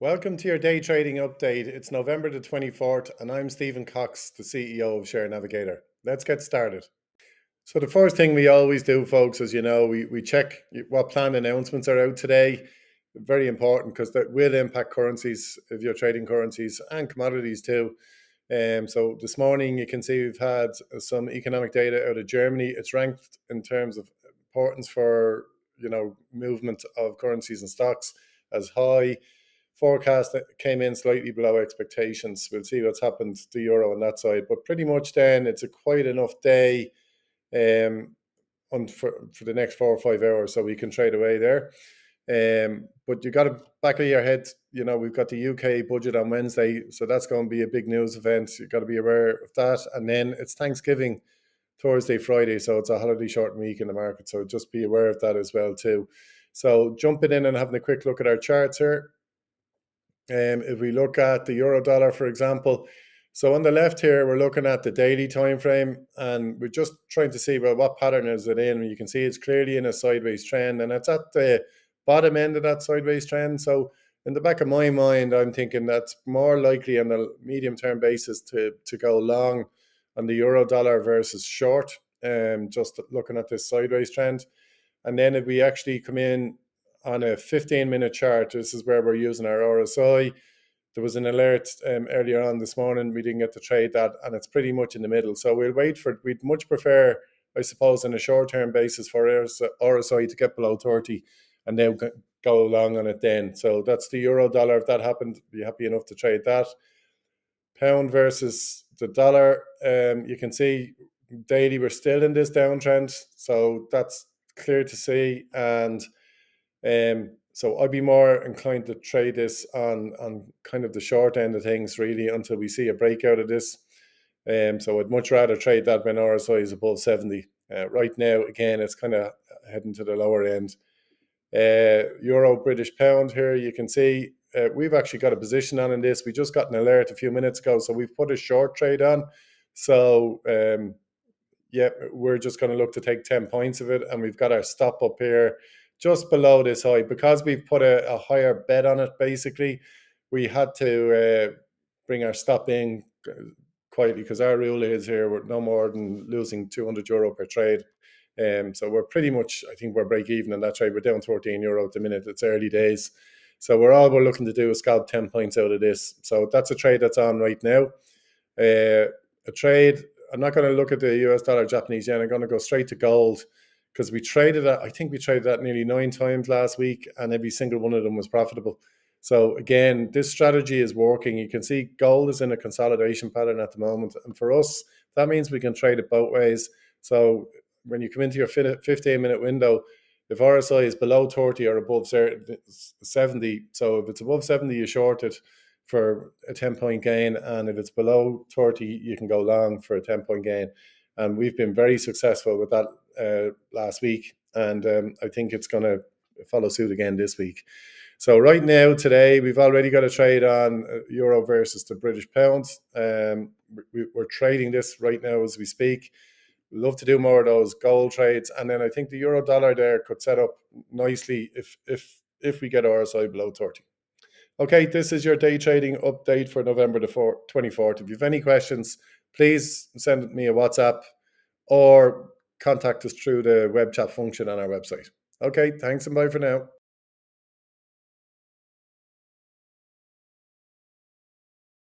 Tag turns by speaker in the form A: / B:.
A: Welcome to your day trading update. It's November the 24th, and I'm Stephen Cox, the CEO of Share Navigator. Let's get started. So the first thing we always do, folks, as you know, we check what planned announcements are out today. Very important because that will impact currencies if you're trading currencies and commodities too. So this morning you can see we've had some economic data out of Germany. It's ranked in terms of importance for movement of currencies and stocks as high. Forecast that came in slightly below expectations. We'll see what's happened to the euro on that side, but pretty much then it's a quite enough day for the next 4 or 5 hours, so we can trade away there. But you got to back of your head, we've got the UK budget on Wednesday, so that's going to be a big news event. You've got to be aware of that. And then it's Thanksgiving Thursday, Friday, so it's a holiday short week in the market, so just be aware of that as well too. So jumping in and having a quick look at our charts here. If we look at the euro dollar, for example, so on the left here, we're looking at the daily time frame, and we're just trying to see, well, what pattern is it in? You can see it's clearly in a sideways trend, and it's at the bottom end of that sideways trend. So in the back of my mind, I'm thinking that's more likely on a medium-term basis to go long on the euro dollar versus short, just looking at this sideways trend. And then if we actually come in on a 15-minute chart, this is where we're using our RSI. There was an alert earlier on this morning. We didn't get to trade that, and it's pretty much in the middle. So we'll wait for it. We'd much prefer, I suppose, on a short-term basis for RSI to get below 30 and then go along on it then. So that's the euro dollar. If that happened, be happy enough to trade that. Pound versus the dollar. You can see daily we're still in this downtrend. So that's clear to see. And so I'd be more inclined to trade this on kind of the short end of things, really, until we see a breakout of this. So I'd much rather trade that when RSI is above 70. Right now, again, it's kind of heading to the lower end. Euro British pound here, you can see we've actually got a position on in this. We just got an alert a few minutes ago, so we've put a short trade on. So yeah, we're just going to look to take 10 points of it, and we've got our stop up here just below this high. Because we've put a higher bet on it, basically, we had to bring our stop in quietly, because our rule is here we're no more than losing €200 per trade. So we're pretty much, I think we're break even on that trade. We're down €14 at the minute. It's early days. So all we're looking to do is scalp 10 points out of this. So that's a trade that's on right now. A trade, I'm not going to look at the US dollar, Japanese yen. I'm going to go straight to gold, because I think we traded that nearly 9 times last week, and every single one of them was profitable. So again, this strategy is working. You can see gold is in a consolidation pattern at the moment. And for us, that means we can trade it both ways. So when you come into your 15-minute window, if RSI is below 30 or above 70, so if it's above 70, you short it for a 10-point gain. And if it's below 30, you can go long for a 10-point gain. And we've been very successful with that last week. And I think it's going to follow suit again this week. So right now, today, we've already got a trade on euro versus the British pound. We're trading this right now as we speak. We'd love to do more of those gold trades. And then I think the euro dollar there could set up nicely if we get RSI below 30. Okay, this is your day trading update for November the 24th. If you have any questions, please send me a WhatsApp or contact us through the web chat function on our website. Okay, thanks and bye for now.